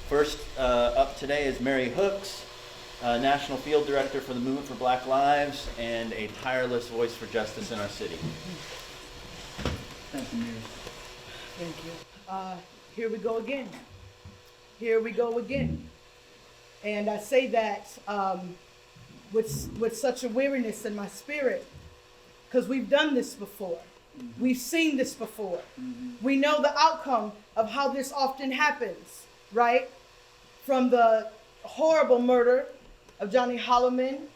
First up today is Mary Hooks, National Field Director for the Movement for Black Lives and a tireless voice for justice in our city. Thank you, Mary. Thank you. Here we go again. Here we go again. And I say that with such a weariness in my spirit, because we've done this before. Mm-hmm. We've seen this before. Mm-hmm. We know the outcome of how this often happens, right? From the horrible murder of Johnny Hollman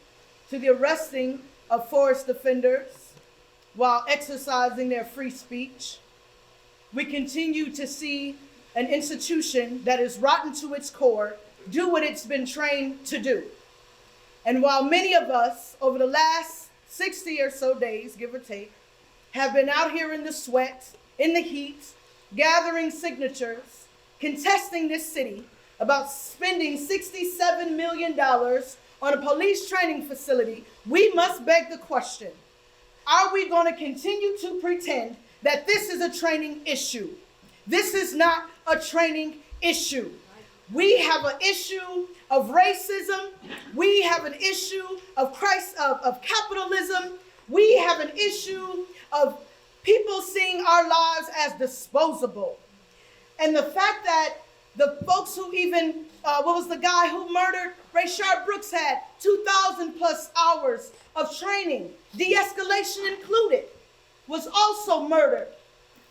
to the arresting of forest defenders while exercising their free speech. We continue to see an institution that is rotten to its core do what it's been trained to do. And while many of us over the last 60 or so days, give or take, have been out here in the sweat, in the heat, gathering signatures, contesting this city about spending $67 million on a police training facility, we must beg the question, are we going to continue to pretend that this is a training issue? This is not a training issue. We have an issue of racism. We have an issue of capitalism. We have an issue of people seeing our lives as disposable. And the fact that the folks who even, what was the guy who murdered Rayshard Brooks had 2,000 plus hours of training, de-escalation included, was also murdered.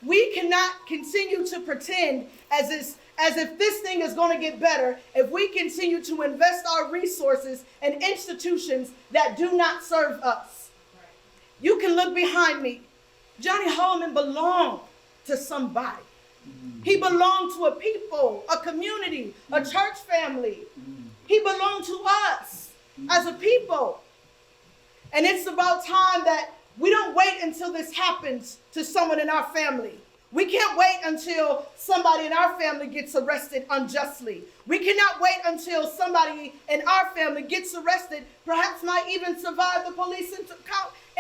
We cannot continue to pretend as if this thing is going to get better if we continue to invest our resources in institutions that do not serve us. Right. You can look behind me. Johnny Hollman belonged to somebody. Mm-hmm. He belonged to a people, a community, a church family. Mm-hmm. He belonged to us as a people. And it's about time that we don't wait until this happens to someone in our family. We can't wait until somebody in our family gets arrested unjustly. We cannot wait until somebody in our family gets arrested, perhaps might even survive the police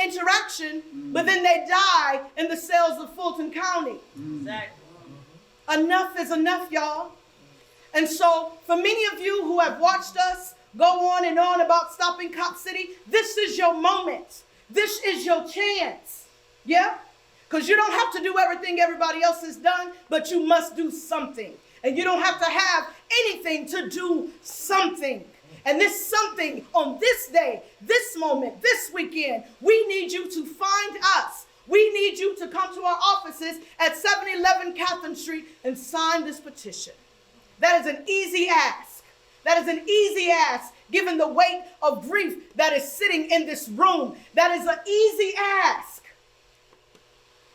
interaction, but then they die in the cells of Fulton County. Exactly. Enough is enough, y'all. And so for many of you who have watched us go on and on about stopping Cop City, this is your moment. This is your chance. Yeah? Because you don't have to do everything everybody else has done, but you must do something. And you don't have to have anything to do something. And this something on this day, this moment, this weekend, we need you to find us. We need you to come to our offices at 711 Catherine Street and sign this petition. That is an easy ask. That is an easy ask, given the weight of grief that is sitting in this room. That is an easy ask.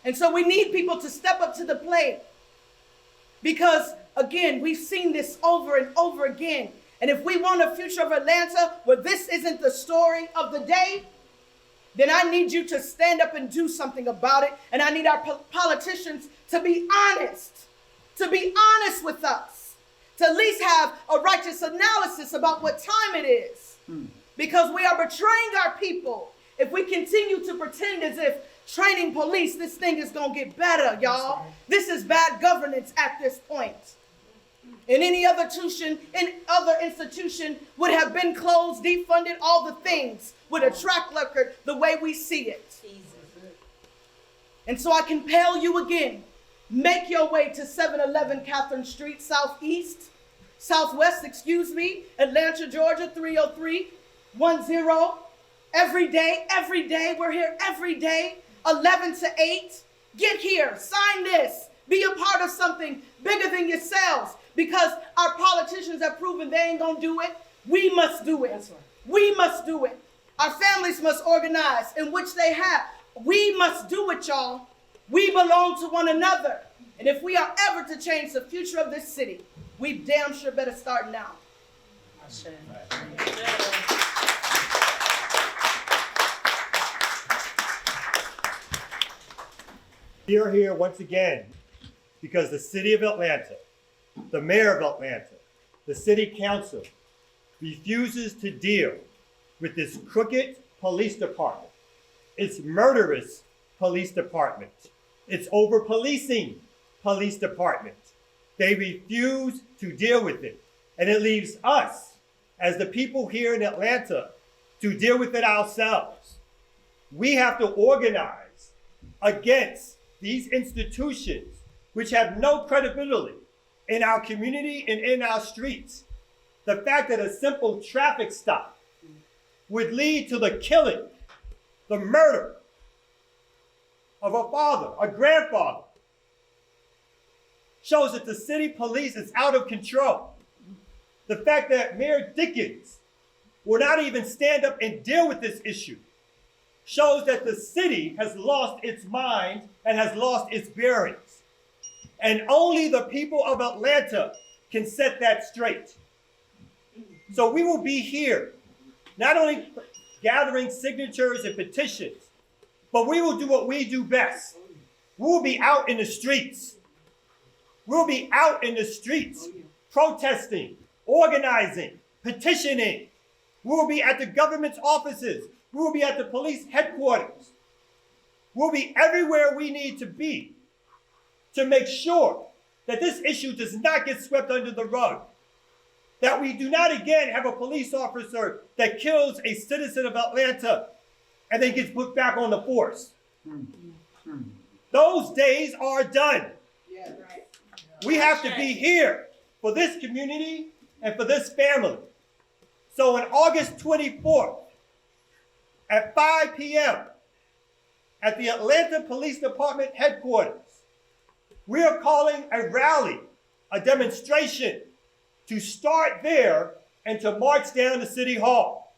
And so we need people to step up to the plate because, again, we've seen this over and over again. And if we want a future of Atlanta where this isn't the story of the day, then I need you to stand up and do something about it. And I need our politicians to be honest with us, to at least have a righteous analysis about what time it is. Because we are betraying our people if we continue to pretend as if training police, this thing is going to get better, y'all. This is bad governance at this point. And any other institution would have been closed, defunded, all the things with a track record the way we see it. And so I compel you again, make your way to 711 Catherine Street, Southwest, Atlanta, Georgia, 30310. Every day, we're here every day, 11 to 8. Get here, sign this, be a part of something bigger than yourselves because our politicians have proven they ain't gonna do it. We must do it. That's right. We must do it. Our families must organize, in which they have. We must do it, y'all. We belong to one another. And if we are ever to change the future of this city, we damn sure better start now. We are here once again because the city of Atlanta, the mayor of Atlanta, the city council refuses to deal with this crooked police department, its murderous police department, its over-policing police department. They refuse to deal with it. And it leaves us, as the people here in Atlanta, to deal with it ourselves. We have to organize against these institutions which have no credibility in our community and in our streets. The fact that a simple traffic stop would lead to the killing, the murder of a father, a grandfather, shows that the city police is out of control. The fact that Mayor Dickens will not even stand up and deal with this issue shows that the city has lost its mind and has lost its bearings. And only the people of Atlanta can set that straight. So we will be here, not only gathering signatures and petitions, but we will do what we do best. We will be out in the streets. We'll be out in the streets protesting, organizing, petitioning. We will be at the government's offices. We will be at the police headquarters. We'll be everywhere we need to be to make sure that this issue does not get swept under the rug. That we do not again have a police officer that kills a citizen of Atlanta and then gets put back on the force. Those days are done. Yeah, right. We have to be here for this community and for this family. So on August 24th at 5 p.m. at the Atlanta Police Department headquarters, we are calling a rally, a demonstration to start there and to march down to City Hall.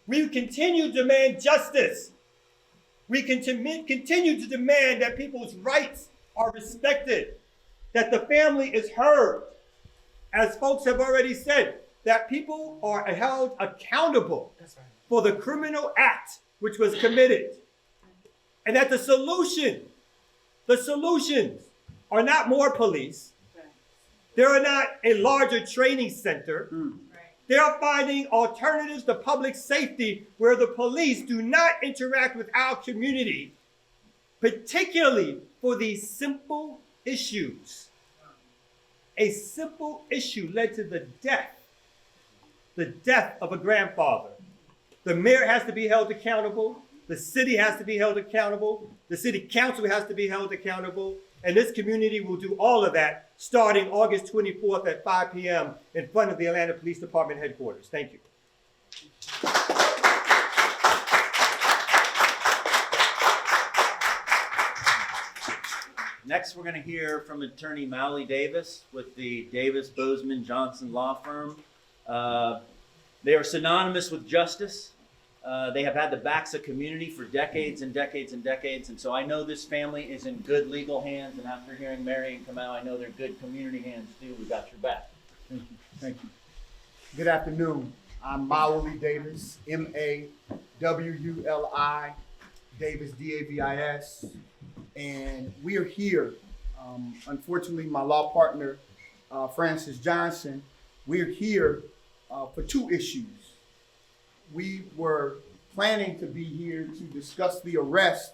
We continue to demand justice. We continue to demand that people's rights are respected, that the family is heard. As folks have already said, that people are held accountable for the criminal act which was committed. And that the solutions are not more police. They are not a larger training center. They are finding alternatives to public safety where the police do not interact with our community, particularly for these simple issues. A simple issue led to the death of a grandfather. The mayor has to be held accountable. The city has to be held accountable. The city council has to be held accountable. And this community will do all of that starting August 24th at 5 p.m. in front of the Atlanta Police Department headquarters. Thank you. Next, we're going to hear from attorney Mally Davis with the Davis, Bozeman, Johnson law firm. They are synonymous with justice. They have had the backs of community for decades and decades and decades. And so I know this family is in good legal hands. And after hearing Mary and Kamau, I know they're good community hands too. We got your back. Thank you. Thank you. Good afternoon. I'm Mawuli Davis, M-A-W-U-L-I, Davis, D-A-V-I-S. And we are here. Unfortunately, my law partner, Francis Johnson, we're here for two issues. We were planning to be here to discuss the arrest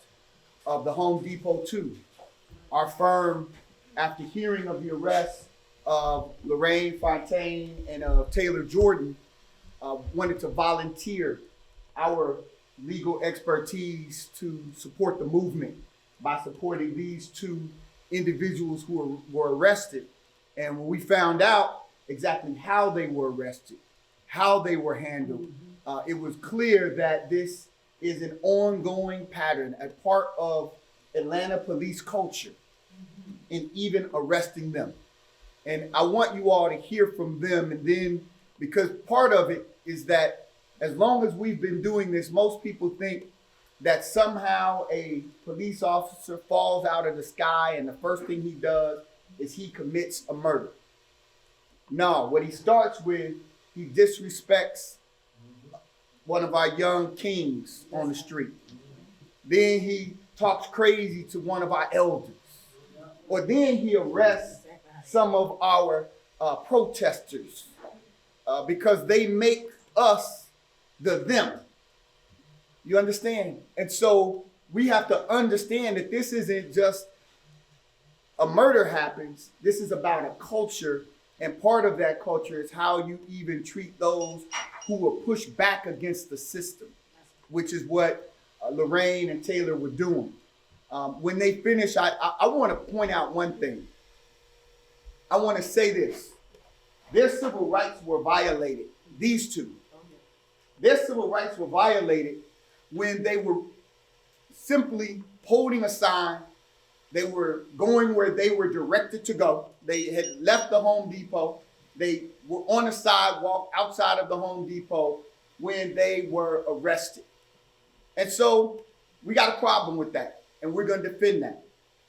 of the Home Depot 2. Our firm, after hearing of the arrest of Lorraine Fontaine and Taylor Jordan, wanted to volunteer our legal expertise to support the movement by supporting these two individuals who were arrested. And when we found out exactly how they were arrested, how they were handled, it was clear that this is an ongoing pattern, a part of Atlanta police culture, in even arresting them. And I want you all to hear from them. And then, because part of it is that as long as we've been doing this, most people think that somehow a police officer falls out of the sky and the first thing he does is he commits a murder. No, what he starts with, he disrespects one of our young kings on the street. Then he talks crazy to one of our elders. Or then he arrests some of our protesters because they make us the them. You understand? And so we have to understand that this isn't just a murder happens. This is about a culture And part of that culture is how you even treat those who will push back against the system, which is what Lorraine and Taylor were doing. When they finish, I want to point out one thing. I want to say this. Their civil rights were violated, these two. Their civil rights were violated when they were simply holding a sign. They were going where they were directed to go. They had left the Home Depot. They were on a sidewalk outside of the Home Depot when they were arrested. And so we got a problem with that, and we're going to defend that.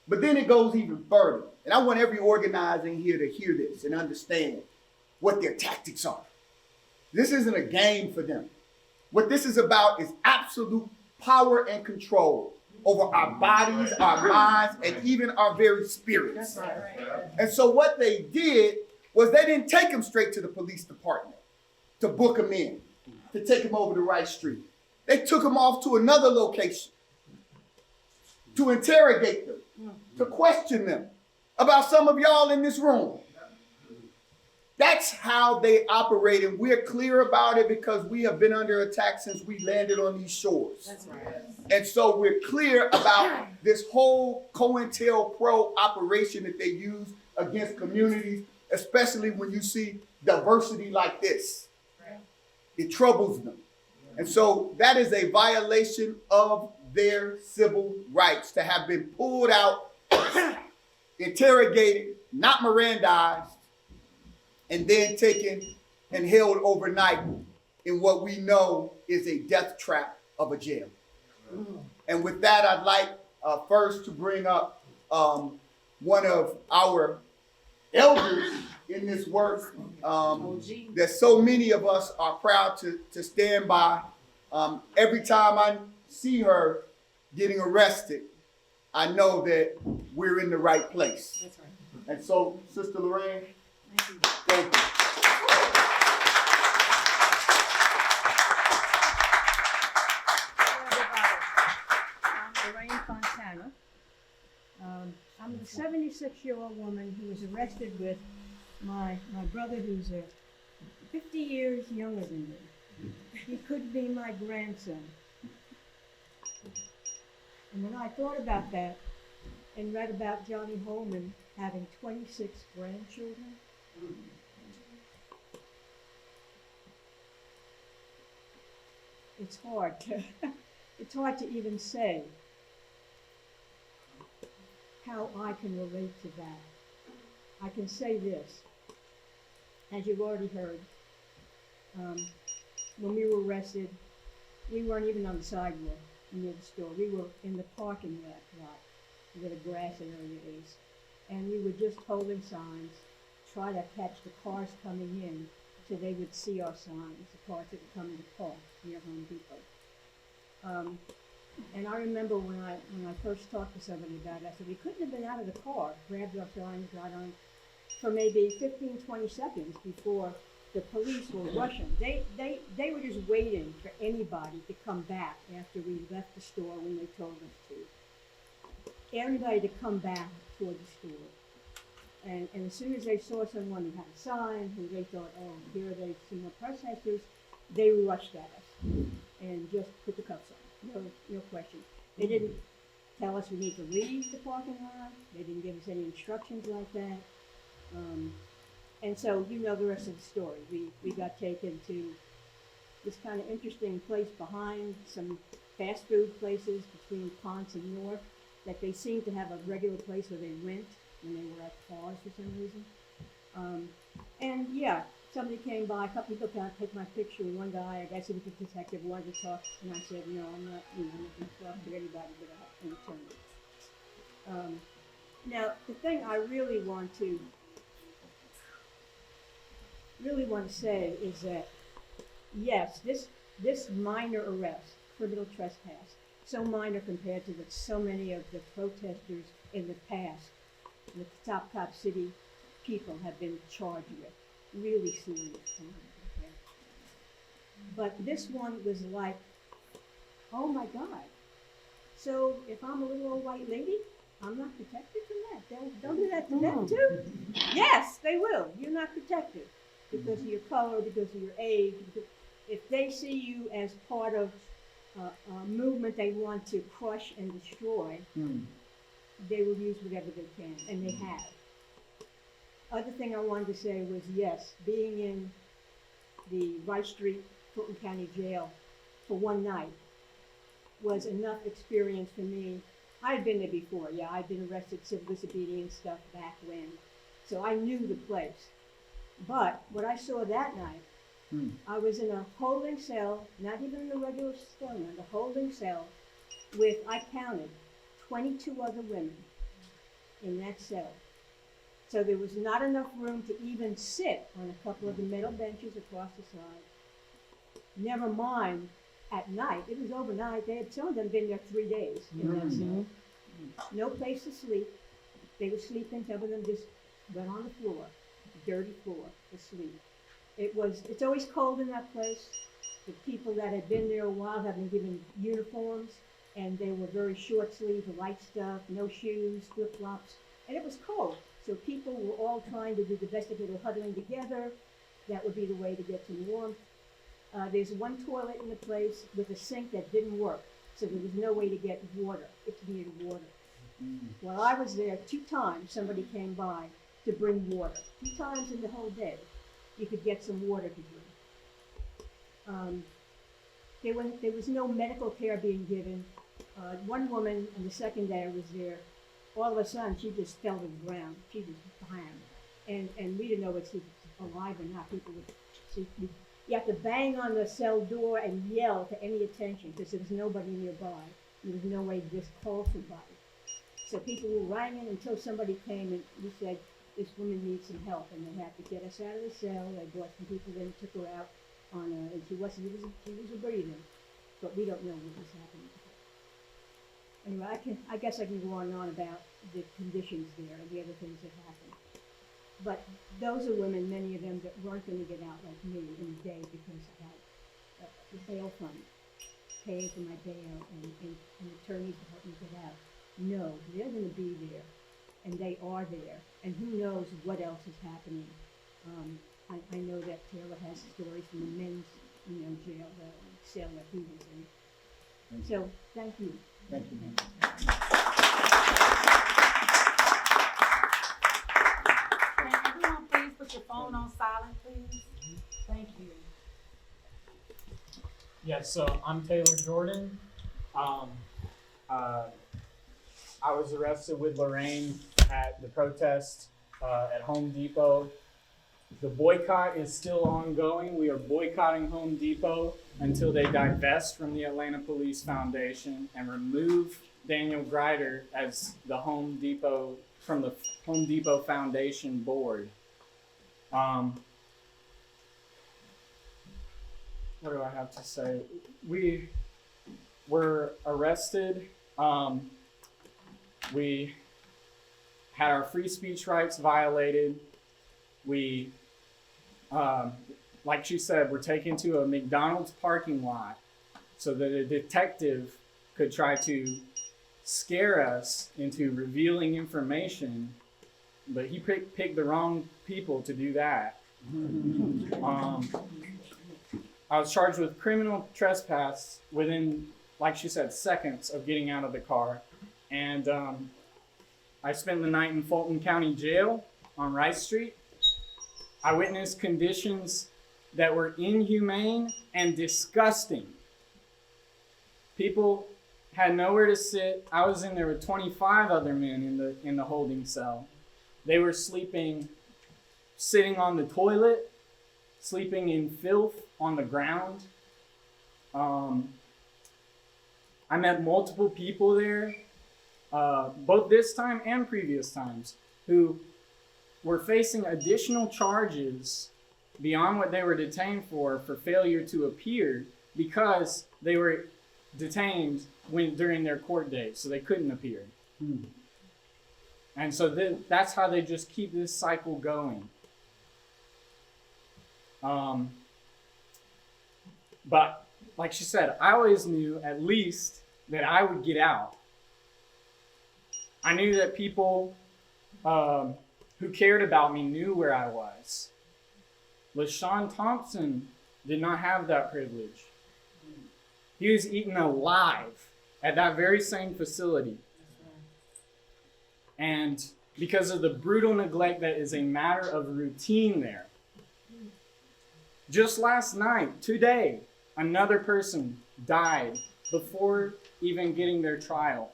But then it goes even further. And I want every organizer in here to hear this and understand what their tactics are. This isn't a game for them. What this is about is absolute power and control over our bodies, our minds, and even our very spirits. And so what they did was they didn't take them straight to the police department to book them in, to take them over to Rice Street. They took them off to another location to interrogate them, to question them about some of y'all in this room. That's how they operate, and we're clear about it because we have been under attack since we landed on these shores. That's right. And so we're clear about this whole COINTELPRO operation that they use against communities, especially when you see diversity like this. It troubles them. And so that is a violation of their civil rights to have been pulled out, interrogated, not Mirandized, and then taken and held overnight in what we know is a death trap of a jail. And with that, I'd like first to bring up one of our elders in this work that so many of us are proud to stand by. Every time I see her getting arrested, I know that we're in the right place. That's right. And so, Sister Lorraine, thank you. I'm Lorraine Fontana. I'm a 76-year-old woman who was arrested with my brother, who's 50 years younger than me. He could be my grandson. And when I thought about that and read about Johnny Hollman having 26 grandchildren, it's hard to even say how I can relate to that. I can say this, as you've already heard, when we were arrested, we weren't even on the sidewalk near the store. We were in the parking lot where the grass area is. And we were just holding signs, try to catch the cars coming in so they would see our signs, the cars that were coming to park near Home Depot. And I remember when I first talked to somebody about it, I said, we couldn't have been out of the car, grabbed our signs, got on for maybe 15, 20 seconds before the police were rushing. They were just waiting for anybody to come back after we left the store when they told us to. Everybody to come back toward the store. And as soon as they saw someone who had a sign, who they thought, oh, here are they, some more protesters, they rushed at us and just put the cuffs on. No question. They didn't tell us we need to leave the parking lot. They didn't give us any instructions like that. And so you know the rest of the story. We got taken to this kind of interesting place behind some fast food places between Ponce and North that they seemed to have a regular place where they went when they were at pause for some reason. And yeah, somebody came by, a couple people came to take my picture with one guy. I guess he was a detective, wanted to talk, and I said, no, I'm not going to talk to anybody but an attorney. Now, the thing I really want to say is that, yes, this minor arrest, criminal trespass, so minor compared to what so many of the protesters in the past, the top city people have been charged with, really serious crimes. Okay? But this one was like, oh my God. So if I'm a little old white lady I'm not protected from that. They'll do that to them too. Yes, they will. You're not protected because of your color, because of your age. If they see you as part of a movement they want to crush and destroy, they will use whatever they can, and they have. Other thing I wanted to say was, yes, being in the Rice Street, Fulton County Jail for one night was enough experience for me. I had been there before, yeah, I'd been arrested, civil disobedience stuff back when, so I knew the place. But what I saw that night, I was in a holding cell, not even in a regular cell, the holding cell, with, I counted, 22 other women in that cell. So there was not enough room to even sit on a couple of the metal benches across the side. Never mind at night. It was overnight. Some of them been there 3 days in that cell. No place to sleep. They were sleeping. Some of them just went on the floor, dirty floor, to sleep. It's always cold in that place. The people that had been there a while have been given uniforms, and they were very short sleeve, light stuff, no shoes, flip flops, and it was cold. So people were all trying to do the best they could, huddling together. That would be the way to get some warmth. There's one toilet in the place with a sink that didn't work, so there was no way to get water. It needed water. While I was there, 2 times somebody came by to bring water. 2 times in the whole day, you could get some water to drink. There was no medical care being given. One woman on the second day I was there, all of a sudden she just fell to the ground. She just bang. And we didn't know if she was alive or not. You have to bang on the cell door and yell to any attention because there was nobody nearby. There was no way to just call somebody. So people were ringing until somebody came and we said, this woman needs some help, and they had to get us out of the cell. They brought some people in, took her out and she was a breather, but we don't know what was happening to her. Anyway, I guess I can go on and on about the conditions there and the other things that happened. But those are women, many of them, that weren't going to get out like me in a day because I had the bail fund, paying for my bail, and attorneys to help me get out. No, they're going to be there, and they are there, and who knows what else is happening. I know that Taylor has stories from the men's, jail, the cell that he was in. So, thank you. Thank you. Can everyone please put your phone on silent, please? Thank you. Yeah, so I'm Taylor Jordan. I was arrested with Lorraine at the protest at Home Depot. The boycott is still ongoing. We are boycotting Home Depot until they divest from the Atlanta Police Foundation and remove Daniel Grider as the Home Depot from the Home Depot Foundation board. What do I have to say? We were arrested. We had our free speech rights violated. We, like she said, were taken to a McDonald's parking lot so that a detective could try to scare us into revealing information, but he picked the wrong people to do that. I was charged with criminal trespass within, like she said, seconds of getting out of the car. And I spent the night in Fulton County Jail on Rice Street. I witnessed conditions that were inhumane and disgusting. People had nowhere to sit. I was in there with 25 other men in the holding cell. They were sleeping, sitting on the toilet, sleeping in filth on the ground. I met multiple people there, both this time and previous times, who were facing additional charges beyond what they were detained for failure to appear because they were detained during their court date, so they couldn't appear. And so that's how they just keep this cycle going. But like she said, I always knew at least that I would get out. I knew that people who cared about me knew where I was. LaShawn Thompson did not have that privilege. He was eaten alive at that very same facility. And because of the brutal neglect that is a matter of routine there. Just last night, today, another person died before even getting their trial.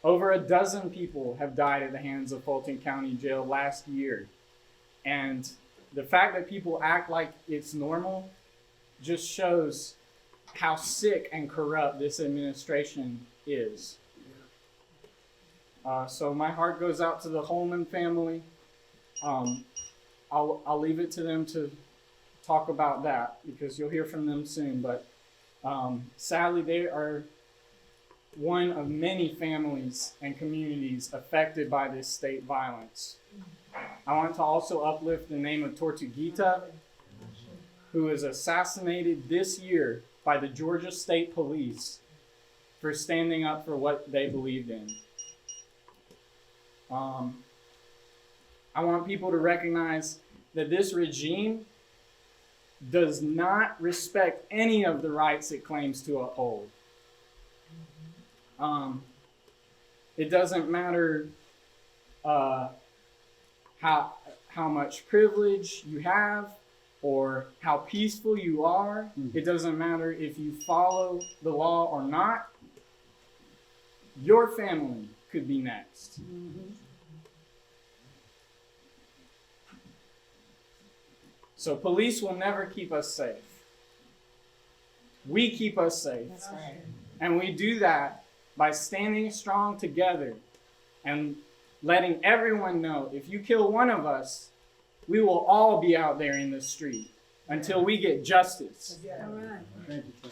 Over a dozen people have died at the hands of Fulton County Jail last year. And the fact that people act like it's normal just shows how sick and corrupt this administration is. So my heart goes out to the Hollman family. I'll leave it to them to talk about that because you'll hear from them soon. But sadly, they are one of many families and communities affected by this state violence. I want to also uplift the name of Tortuguita, who was assassinated this year by the Georgia State Police for standing up for what they believed in. I want people to recognize that this regime does not respect any of the rights it claims to uphold. It doesn't matter how much privilege you have or how peaceful you are. It doesn't matter if you follow the law or not. Your family could be next. So police will never keep us safe. We keep us safe. And we do that by standing strong together and letting everyone know if you kill one of us, we will all be out there in the street until we get justice. All right. Thank you.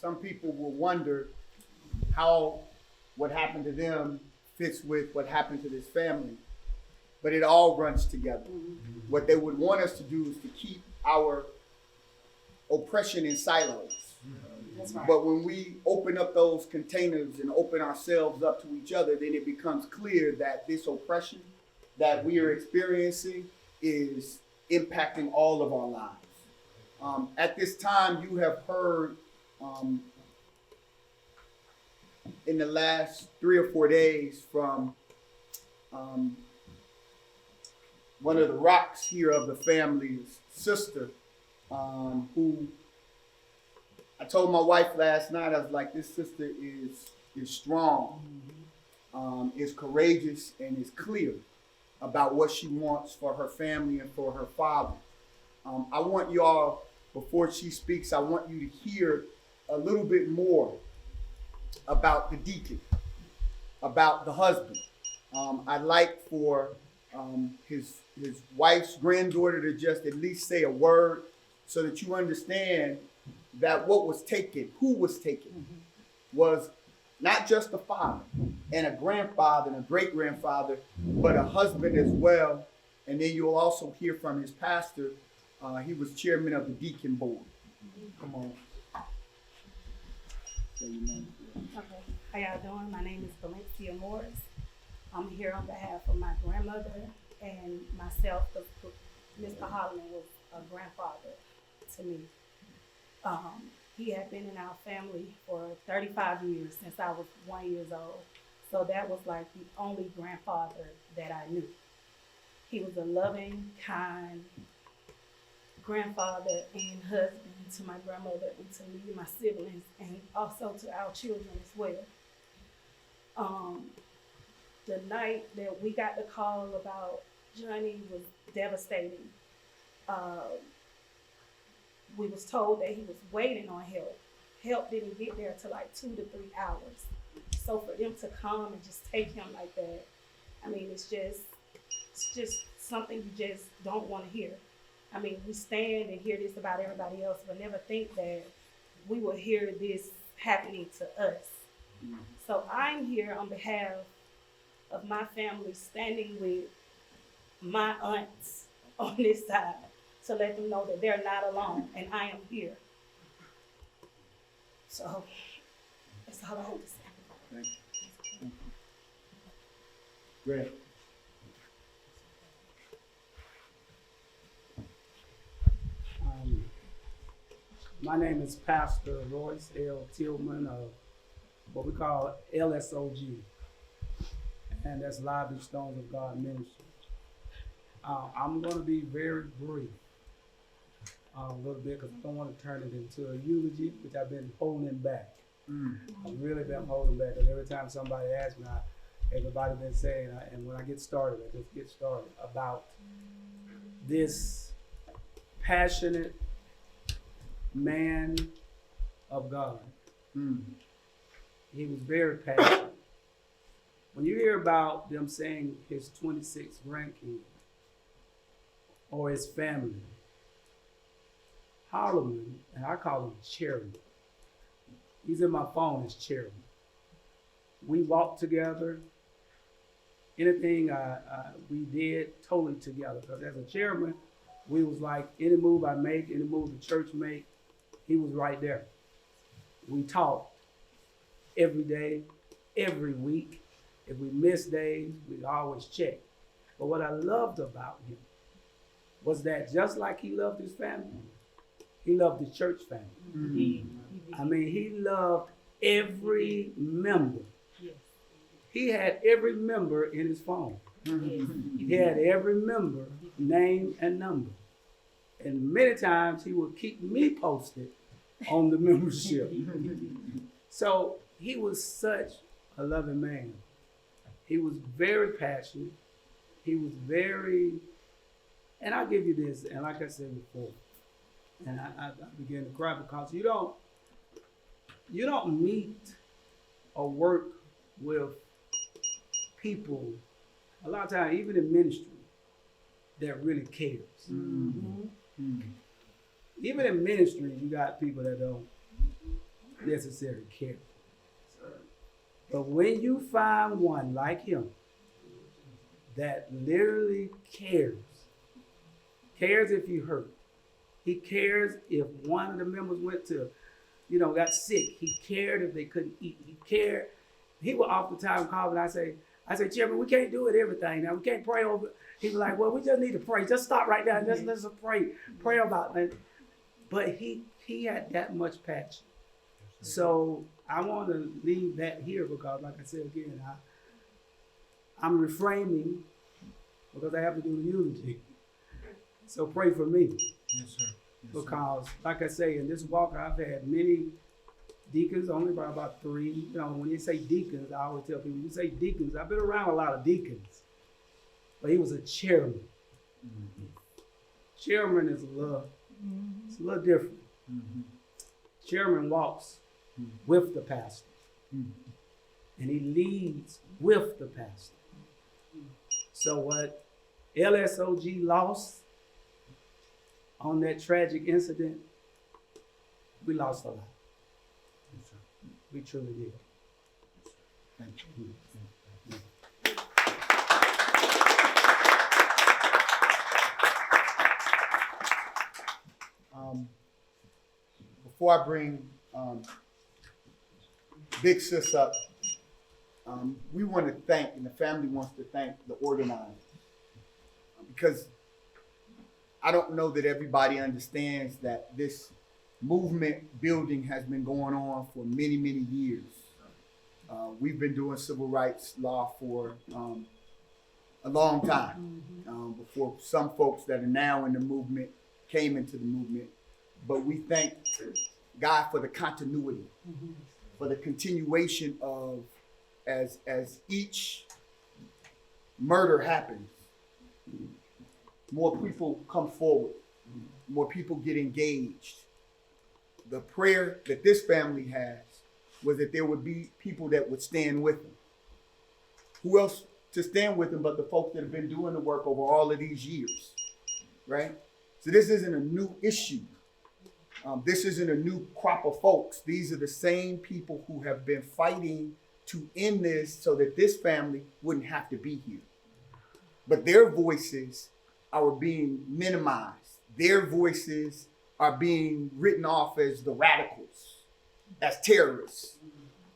Some people will wonder how what happened to them fits with what happened to this family. But it all runs together. What they would want us to do is to keep our oppression in silos. But when we open up those containers and open ourselves up to each other, then it becomes clear that this oppression that we are experiencing is impacting all of our lives. At this time, you have heard in the last 3 or 4 days from one of the rocks here of the family's sister, who I told my wife last night, I was like, this sister is strong, is courageous, and is clear about what she wants for her family and for her father. I want y'all, before she speaks, I want you to hear a little bit more about the deacon, about the husband. I'd like for his wife's granddaughter to just at least say a word so that you understand that what was taken, who was taken, was not just a father and a grandfather and a great-grandfather, but a husband as well. And then you'll also hear from his pastor. He was chairman of the deacon board. Come on. Say your name. Okay, how y'all doing? My name is Valencia Morris. I'm here on behalf of my grandmother and myself. Mr. Hollman was a grandfather to me. He had been in our family for 35 years since I was 1 year old. So that was like the only grandfather that I knew. He was a loving, kind grandfather and husband to my grandmother and to me and my siblings and also to our children as well. The night that we got the call about Johnny was devastating. We was told that he was waiting on help. Help didn't get there till like 2 to 3 hours. So for them to come and just take him like that, I mean, it's just something you just don't want to hear. I mean, we stand and hear this about everybody else, but never think that we will hear this happening to us. So I'm here on behalf of my family, standing with my aunts on this side to let them know that they're not alone and I am here. So that's all I have to say. Thank you. Great. My name is Pastor Royce L. Tillman of what we call LSOG, and that's Lively Stones of God Ministry. I'm going to be very brief a little bit because I don't want to turn it into a eulogy, which I've been holding back. I've really been holding back because every time somebody asks me, everybody's been saying, and when I get started, I just get started about this passionate man of God. He was very passionate. When you hear about them saying his 26 grandkids or his family, Hollman, and I call him Chairman. He's in my phone as Chairman. We walked together. Anything we did totally together. Because as a chairman, we was like any move I make, any move the church make, he was right there. We talked every day, every week. If we missed days, we'd always check. But what I loved about him was that just like he loved his family, he loved the church family. I mean, he loved every member. He had every member in his phone. He had every member name and number. And many times he would keep me posted on the membership. So he was such a loving man. He was very passionate. He was very, and I'll give you this, and like I said before, and I began to cry because you don't meet or work with people, a lot of times, even in ministry, that really cares. Even in ministry, you got people that don't necessarily care. But when you find one like him that literally cares if you hurt, he cares if one of the members went to, got sick, he cared if they couldn't eat, he cared. He would oftentimes call and I say, Chairman, we can't do it everything now. We can't pray over. He was like, well, we just need to pray. Just stop right now. Let's pray about it. But he had that much passion. So I want to leave that here because, like I said again, I'm reframing because I have to do the eulogy. So pray for me. Yes, sir. Because, like I say, in this walk, I've had many deacons, only by about 3. When you say deacons, I always tell people, you say deacons, I've been around a lot of deacons. But he was a chairman. Chairman is it's a little different. Chairman walks with the pastor. And he leads with the pastor. So what LSOG lost on that tragic incident, we lost a lot. We truly did. Thank you. Before I bring Big Sis up, we want to thank, and the family wants to thank the organizers, because I don't know that everybody understands that this movement building has been going on for many, many years. We've been doing civil rights law for a long time, before some folks that are now in the movement came into the movement. But we thank God for the continuity, for the continuation of as each murder happens, more people come forward, more people get engaged. The prayer that this family has was that there would be people that would stand with them. Who else to stand with them but the folks that have been doing the work over all of these years, right? So this isn't a new issue. This isn't a new crop of folks. These are the same people who have been fighting to end this so that this family wouldn't have to be here. But their voices are being minimized. Their voices are being written off as the radicals, as terrorists.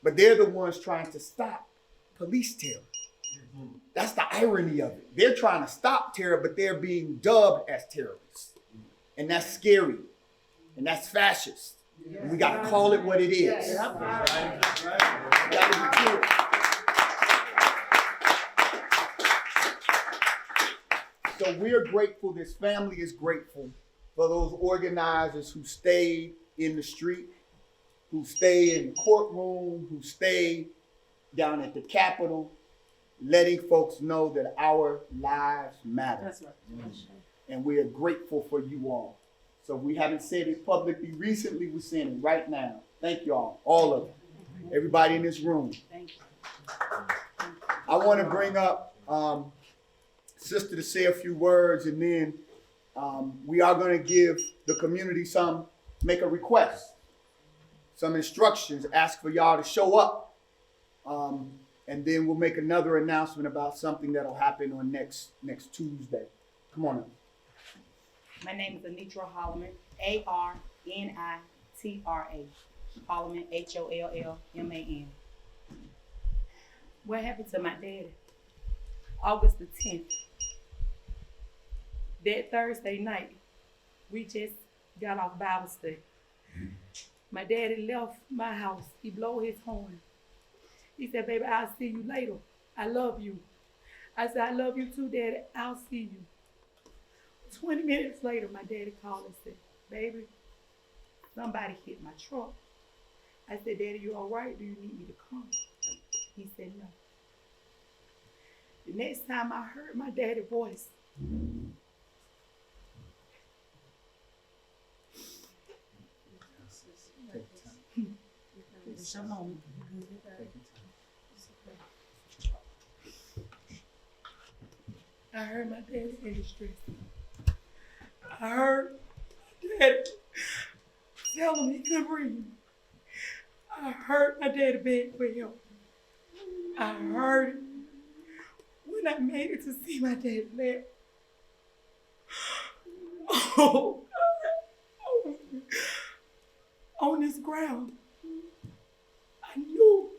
But they're the ones trying to stop police terror. That's the irony of it. They're trying to stop terror, but they're being dubbed as terrorists. And that's scary. And that's fascist. And we got to call it what it is. We gotta be clear. So we're grateful, this family is grateful for those organizers who stayed in the street, who stayed in the courtroom, who stayed down at the Capitol, letting folks know that our lives matter. That's right. And we are grateful for you all. So we haven't said it publicly recently, we're saying it right now. Thank you all of you, everybody in this room. Thank you. I want to bring up Sister to say a few words, and then we are going to give the community make a request, some instructions, ask for y'all to show up. And then we'll make another announcement about something that'll happen on next Tuesday. Come on up. My name is Anitra Hollman, A-R-N-I-T-R-A. Hollman, H-O-L-L-M-A-N. What happened to my daddy? August the 10th. That Thursday night, we just got off Bible study. My daddy left my house. He blew his horn. He said, baby, I'll see you later. I love you. I said, I love you too, Daddy. I'll see you. 20 minutes later, my daddy called and said, baby, somebody hit my truck. I said, Daddy, you all right? Do you need me to come? He said, no. The next time I heard my daddy's voice, Shalom. I heard my daddy in distress. I heard my daddy telling me he couldn't breathe. I heard my daddy beg for help. I heard it when I made it to see my daddy laugh. Oh, God. On this ground, I knew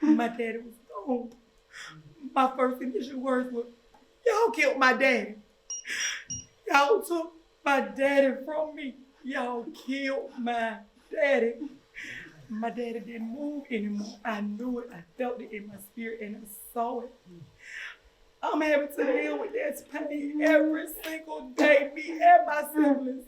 my daddy was gone. My first initial words were, y'all killed my daddy. Y'all took my daddy from me. Y'all killed my daddy. My daddy didn't move anymore. I knew it. I felt it in my spirit and I saw it. I'm having to deal with this pain every single day. Me and my siblings.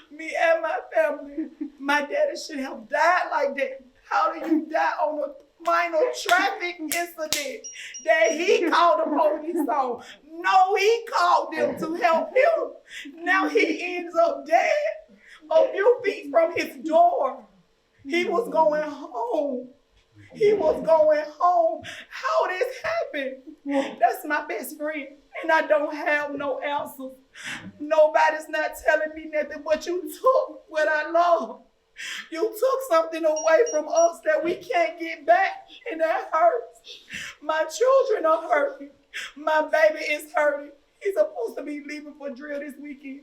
Me and my family. My daddy should have died like that. How do you die on a minor traffic incident that he called the police on? No, he called them to help him. Now he ends up dead a few feet from his door. He was going home. He was going home. How this happened? That's my best friend, and I don't have no answers. Nobody's not telling me nothing, but you took what I love. You took something away from us that we can't get back, and that hurts. My children are hurting. My baby is hurting. He's supposed to be leaving for drill this weekend.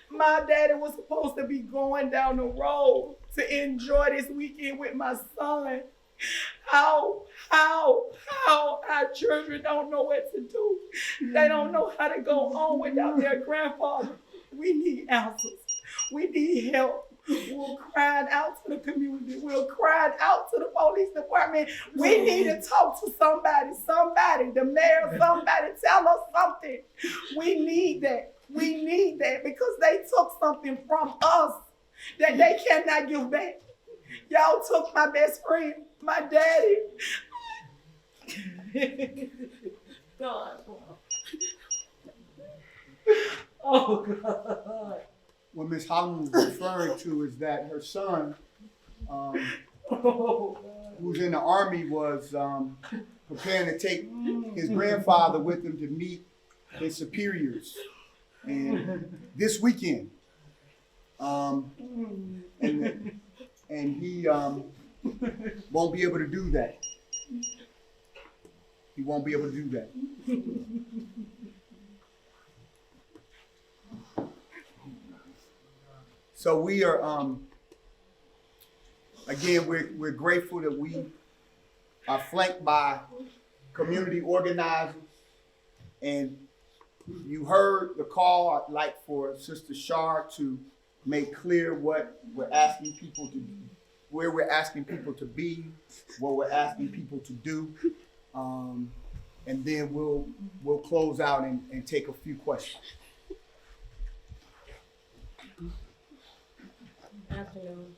My daddy was supposed to be going down the road to enjoy this weekend with my son. How our children don't know what to do. They don't know how to go on without their grandfather. We need answers. We need help. We're crying out to the community. We're crying out to the police department. We need to talk to somebody, the mayor, somebody, tell us something. We need that. We need that because they took something from us that they cannot give back. Y'all took my best friend, my daddy. God. Oh, God. What Ms. Hollman was referring to is that her son, who's in the Army, was preparing to take his grandfather with him to meet his superiors. And this weekend, and he won't be able to do that. He won't be able to do that. So we are, again, we're grateful that we are flanked by community organizers. And you heard the call. I'd like for Sister Shar to make clear what we're asking people to do, where we're asking people to be, what we're asking people to do. And then we'll close out and take a few questions. Good afternoon.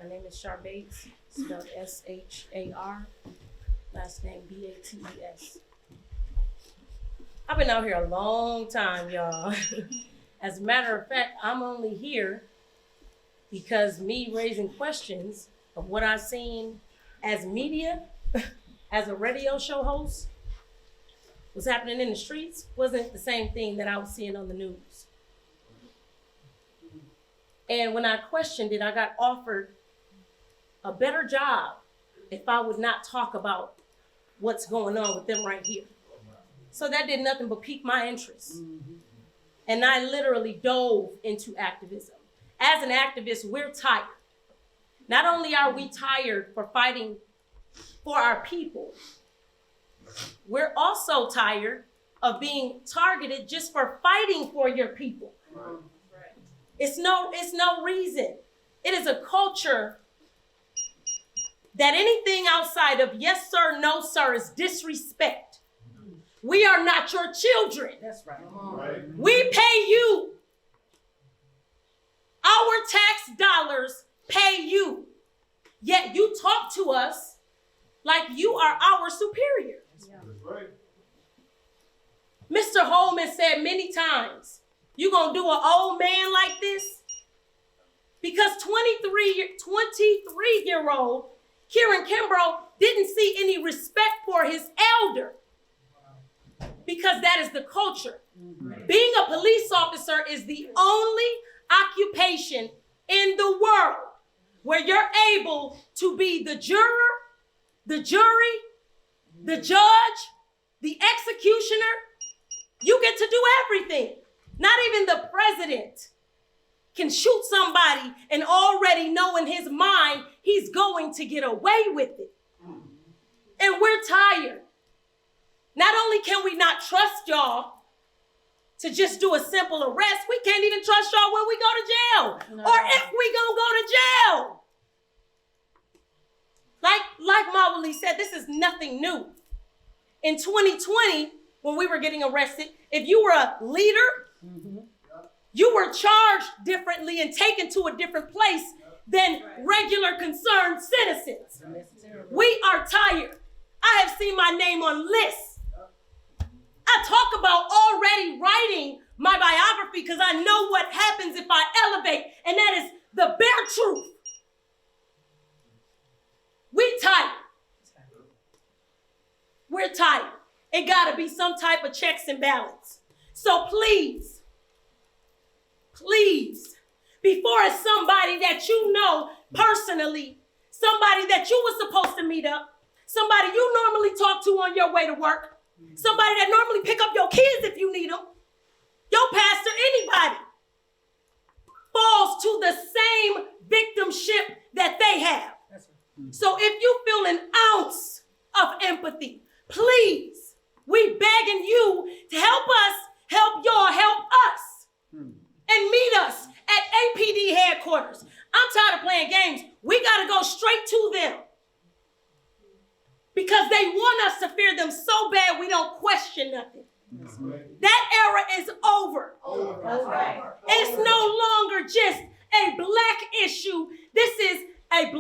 My name is Shar Bates, spelled S-H-A-R, last name B-A-T-E-S. I've been out here a long time, y'all. As a matter of fact, I'm only here because me raising questions of what I've seen as media, as a radio show host, what's happening in the streets wasn't the same thing that I was seeing on the news. And when I questioned it, I got offered a better job if I would not talk about what's going on with them right here. So that did nothing but pique my interest. And I literally dove into activism. As an activist, we're tired. Not only are we tired for fighting for our people, we're also tired of being targeted just for fighting for your people. It's no reason. It is a culture that anything outside of yes sir, no sir is disrespect. We are not your children. That's right. We pay you. Our tax dollars pay you. Yet you talk to us like you are our superior. Mr. Hollman said many times, you gonna do an old man like this? Because 23-year-old Kiran Kimbrough didn't see any respect for his elder. Because that is the culture. Being a police officer is the only occupation in the world where you're able to be the juror, the jury, the judge, the executioner. You get to do everything. Not even the president can shoot somebody and already know in his mind he's going to get away with it. And we're tired. Not only can we not trust y'all to just do a simple arrest, we can't even trust y'all when we go to jail. No. Or if we gonna go to jail. Like Mawali said, this is nothing new. In 2020, when we were getting arrested, if you were a leader, you were charged differently and taken to a different place than regular concerned citizens. We are tired. I have seen my name on lists. I talk about already writing my biography because I know what happens if I elevate, and that is the bare truth. We tired. We're tired. It gotta be some type of checks and balance. So please, before it's somebody that you know personally, somebody that you were supposed to meet up, somebody you normally talk to on your way to work, somebody that normally pick up your kids if you need them, your pastor, anybody, falls to the same victimship that they have. So if you feel an ounce of empathy, please, we begging you to help us, help y'all, help us, and meet us at APD headquarters. I'm tired of playing games. We gotta go straight to them because they want us to fear them so bad we don't question nothing. That era is over. It's no longer just a black issue. This is a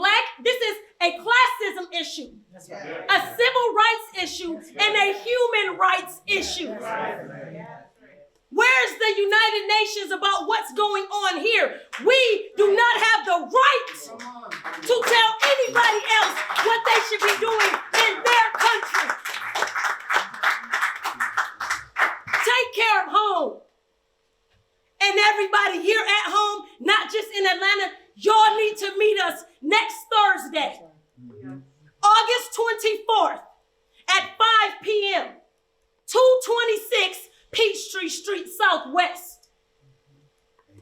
classism issue, a civil rights issue, and a human rights issue. Where's the United Nations about what's going on here? We do not have the right to tell anybody else what they should be doing in their country. Take care of home. And everybody here at home, not just in Atlanta, y'all need to meet us next Thursday, August 24th at 5 p.m., 226 Peachtree Street Southwest.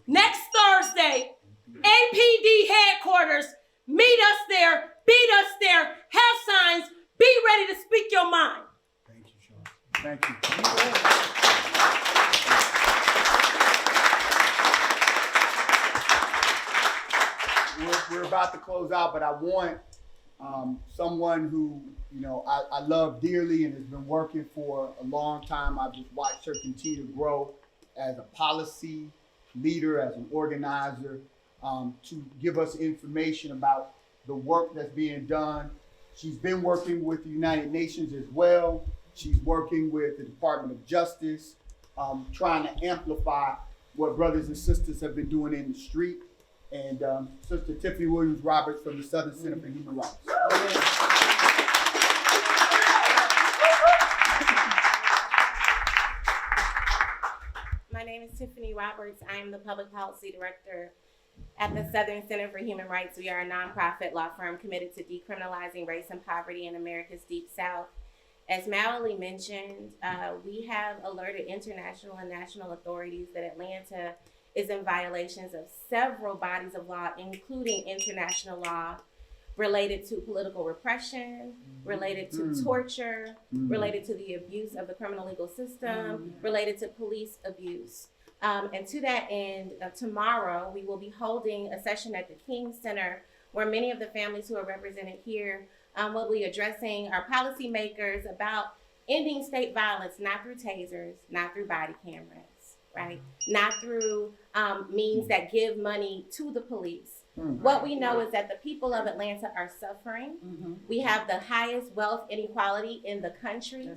Next Thursday, NPD headquarters. Meet us there, beat us there, have signs, be ready to speak your mind. Thank you, Sean. Thank you. We're about to close out, but I want someone who, you know, I love dearly and has been working for a long time. I've just watched her continue to grow as a policy leader, as an organizer, to give us information about the work that's being done. She's been working with the United Nations as well. She's working with the Department of Justice, trying to amplify what brothers and sisters have been doing in the street. And Sister Tiffany Williams-Roberts from the Southern Center for Human Rights. My name is Tiffany Roberts. I am the Public Policy Director at the Southern Center for Human Rights. We are a nonprofit law firm committed to decriminalizing race and poverty in America's Deep South. As Mallory mentioned, we have alerted international and national authorities that Atlanta is in violations of several bodies of law, including international law, related to political repression, related to torture, related to the abuse of the criminal legal system, related to police abuse. And to that end, tomorrow we will be holding a session at the King Center where many of the families who are represented here will be addressing our policymakers about ending state violence, not through tasers, not through body cameras, right? Not through means that give money to the police. What we know is that the people of Atlanta are suffering. We have the highest wealth inequality in the country.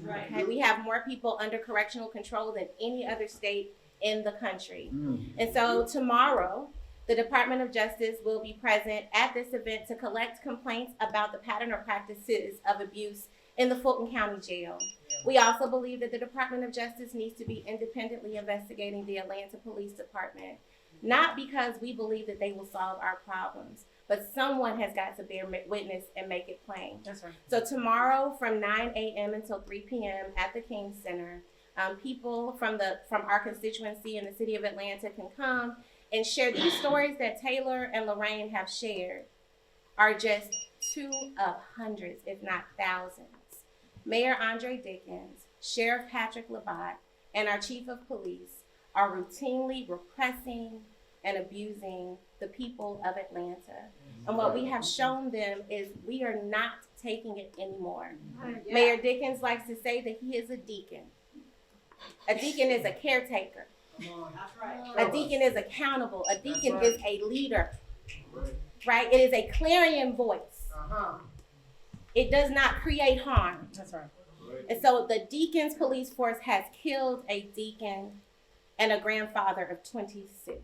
Okay? We have more people under correctional control than any other state in the country. And so tomorrow, the Department of Justice will be present at this event to collect complaints about the pattern or practices of abuse in the Fulton County Jail. We also believe that the Department of Justice needs to be independently investigating the Atlanta Police Department, not because we believe that they will solve our problems, but someone has got to bear witness and make it plain. That's right. So tomorrow from 9 a.m. until 3 p.m. at the King Center, people from our constituency in the city of Atlanta can come and share these stories that Taylor and Lorraine have shared are just two of hundreds, if not thousands. Mayor Andre Dickens, Sheriff Patrick Labatt, and our Chief of Police are routinely repressing and abusing the people of Atlanta. And what we have shown them is we are not taking it anymore. Mayor Dickens likes to say that he is a deacon. A deacon is a caretaker. A deacon is accountable. A deacon is a leader, right? It is a clarion voice. It does not create harm. That's right. And so the Deacon's police force has killed a deacon and a grandfather of 26.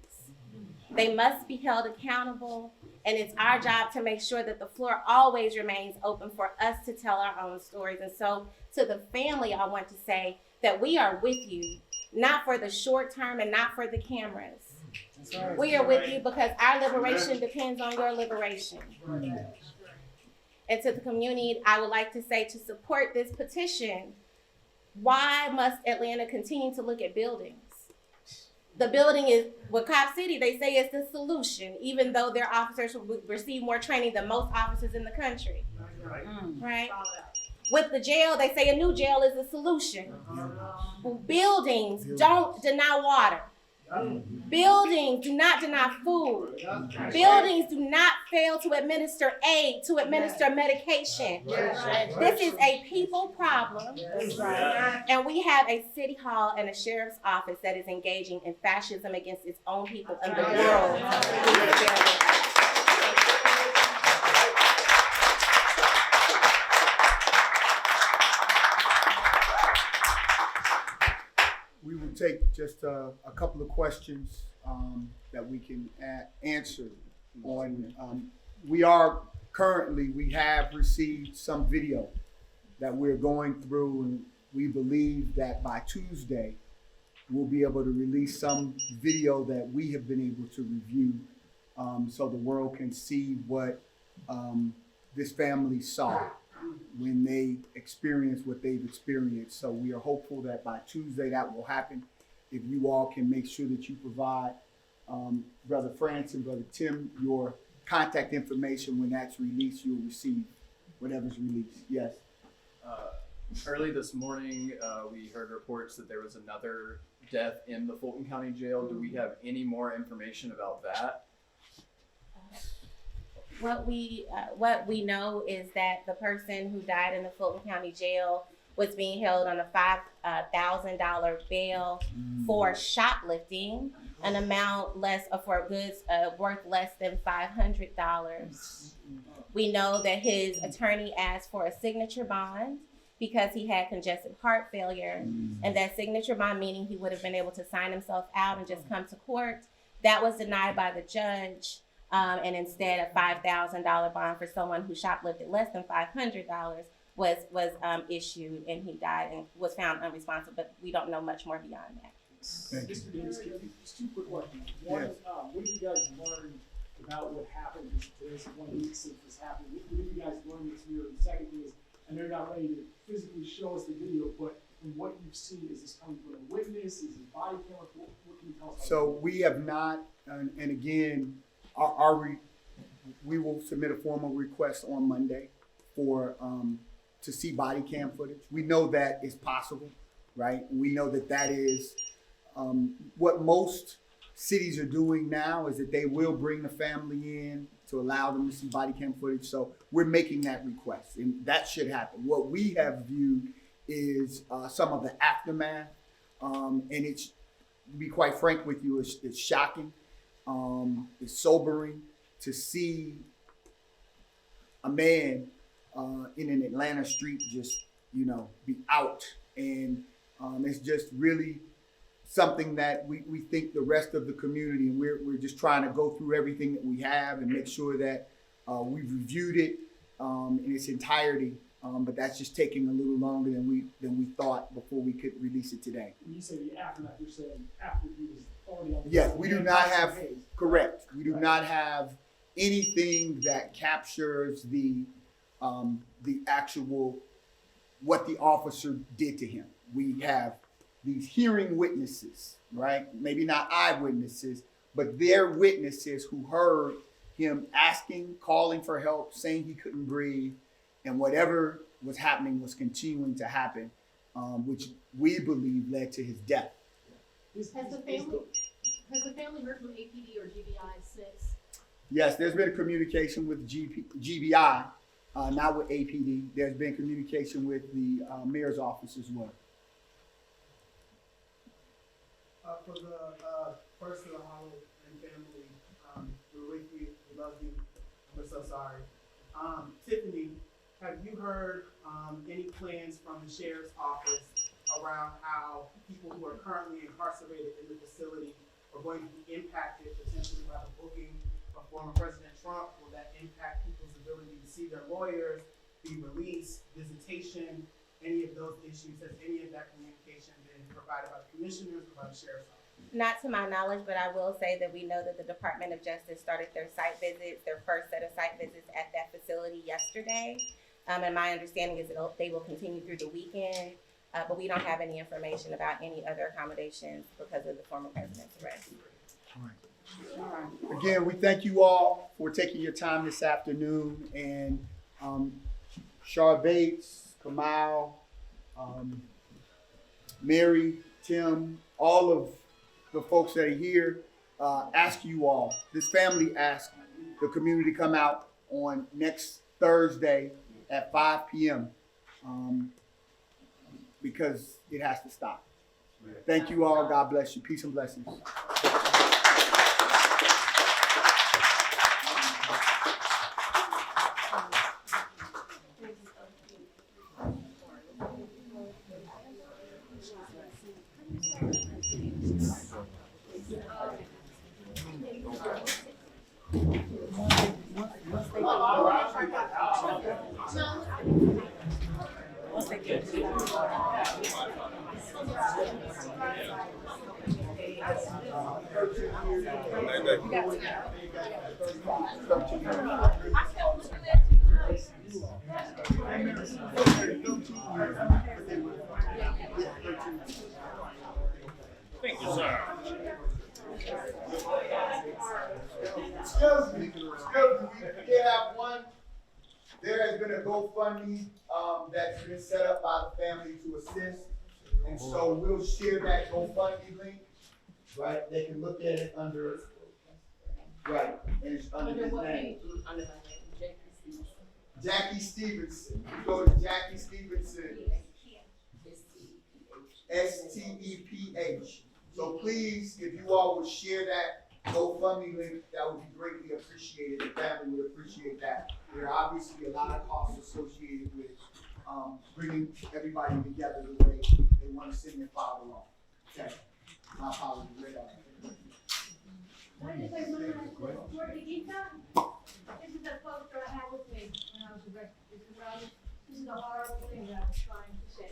They must be held accountable, and it's our job to make sure that the floor always remains open for us to tell our own stories. And so to the family, I want to say that we are with you, not for the short term and not for the cameras. We are with you because our liberation depends on your liberation. And to the community, I would like to say, to support this petition, why must Atlanta continue to look at buildings? The building is, with Cop City, they say it's the solution, even though their officers receive more training than most officers in the country. Right? With the jail, they say a new jail is the solution. Buildings don't deny water. Buildings do not deny food. Buildings do not fail to administer aid, to administer medication. This is a people problem. And we have a city hall and a sheriff's office that is engaging in fascism against its own people in the world. We will take just a couple of questions that we can answer on. We have received some video that we're going through, and we believe that by Tuesday, we'll be able to release some video that we have been able to review so the world can see what this family saw when they experience what they've experienced. So we are hopeful that by Tuesday that will happen. If you all can make sure that you provide Brother France and Brother Tim, your contact information. When that's released, you'll receive whatever's released. Yes. Early this morning, we heard reports that there was another death in the Fulton County Jail. Do we have any more information about that? What we know is that the person who died in the Fulton County Jail was being held on a $5,000 bail for shoplifting, an amount for goods worth less than $500. We know that his attorney asked for a signature bond because he had congestive heart failure, and that signature bond, meaning he would have been able to sign himself out and just come to court, that was denied by the judge, and instead a $5,000 bond for someone who shoplifted less than $500 was issued, and he died and was found unresponsible, but we don't know much more beyond that. Thank you. Mr. Davis, just two quick questions. One, Yes. What have you guys learned about what happened this 1 week since this happened? What have you guys learned this year? The second thing is, and they're not ready to physically show us the video, but from what you've seen, is this coming from a witness? Is it body camera? What can you tell us? So we have not, and again, we will submit a formal request on Monday for to see body cam footage. We know that is possible, right? We know that is what most cities are doing now is that they will bring the family in to allow them to see body cam footage. So we're making that request, and that should happen. What we have viewed is some of the aftermath, and it's, to be quite frank with you, it's shocking. It's sobering to see a man in an Atlanta street just, be out. And it's just really something that we think the rest of the community, and we're just trying to go through everything that we have and make sure that we've reviewed it in its entirety. But that's just taking a little longer than we thought before we could release it today. When you say the aftermath, you're saying after he was already on the Yes, we do not have, case. correct. We do not have anything that captures the actual, what the officer did to him. We have these hearing witnesses, right? Maybe not eyewitnesses, but they're witnesses who heard him asking, calling for help, saying he couldn't breathe, and whatever was happening was continuing to happen, which we believe led to his death. Has the family heard from APD or GBI since? Yes, there's been a communication with GBI, not with APD. There's been communication with the mayor's office as well. For the first of the Hollman family, we're with you, we love you, we're so sorry. Tiffany, have you heard any plans from the sheriff's office around how people who are currently incarcerated in the facility are going to be impacted potentially by the booking of former President Trump? Will that impact people's ability to see their lawyers, be released, visitation, any of those issues? Has any of that communication been provided by the commissioners or by the sheriff's office? Not to my knowledge, but I will say that we know that the Department of Justice started their site visits, their first set of site visits at that facility yesterday. And my understanding is that they will continue through the weekend, but we don't have any information about any other accommodations because of the former president's arrest. Again, we thank you all for taking your time this afternoon, and Shar Bates, Kamal, Mary, Tim, all of the folks that are here, ask you all, this family asked the community to come out on next Thursday at 5 p.m. Because it has to stop. Thank you all. God bless you. Peace and blessings. Thank you, sir. been a GoFundMe that's been set up by the family to assist. And so we'll share that GoFundMe link, right? They can look at it under, right, and it's under his name. Under my name, Jackie Stevenson. You go to Jackie Stevenson, STEPH. So please, if you all would share that GoFundMe link, that would be greatly appreciated. The family would appreciate that. There are obviously a lot of costs associated with bringing everybody together the way they want to send their father on. Okay. My apologies. Right on. This is the poster I had with me when I was arrested. This is a horrible thing that I was trying to say.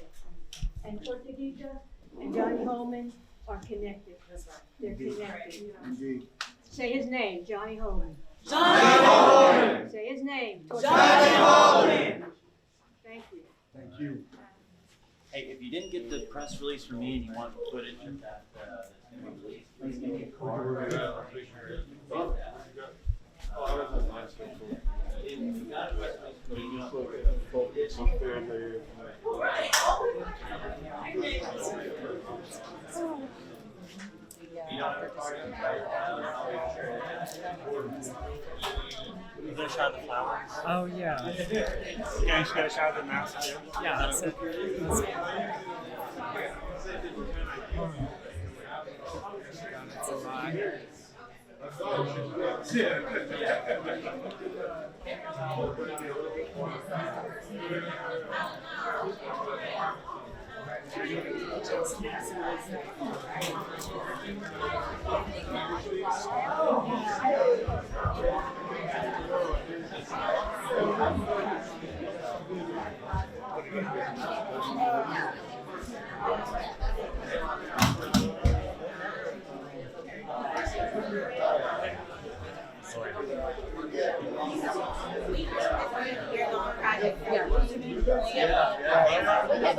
And Tortuguita and Johnny Hollman are connected. That's right. They're connected. Indeed. Say his name, Johnny Hollman. Johnny Hollman. Say his name. Johnny Hollman. Thank you. Thank you. Hey, if you didn't get the press release from me and you want to put it in that, that's gonna be released, please give me a call. If you got a press release, put it You're gonna shower the flowers? Oh, yeah. You guys gotta shower the mask too? Yeah, that's it. That's it. It's a lot. Project. Yeah.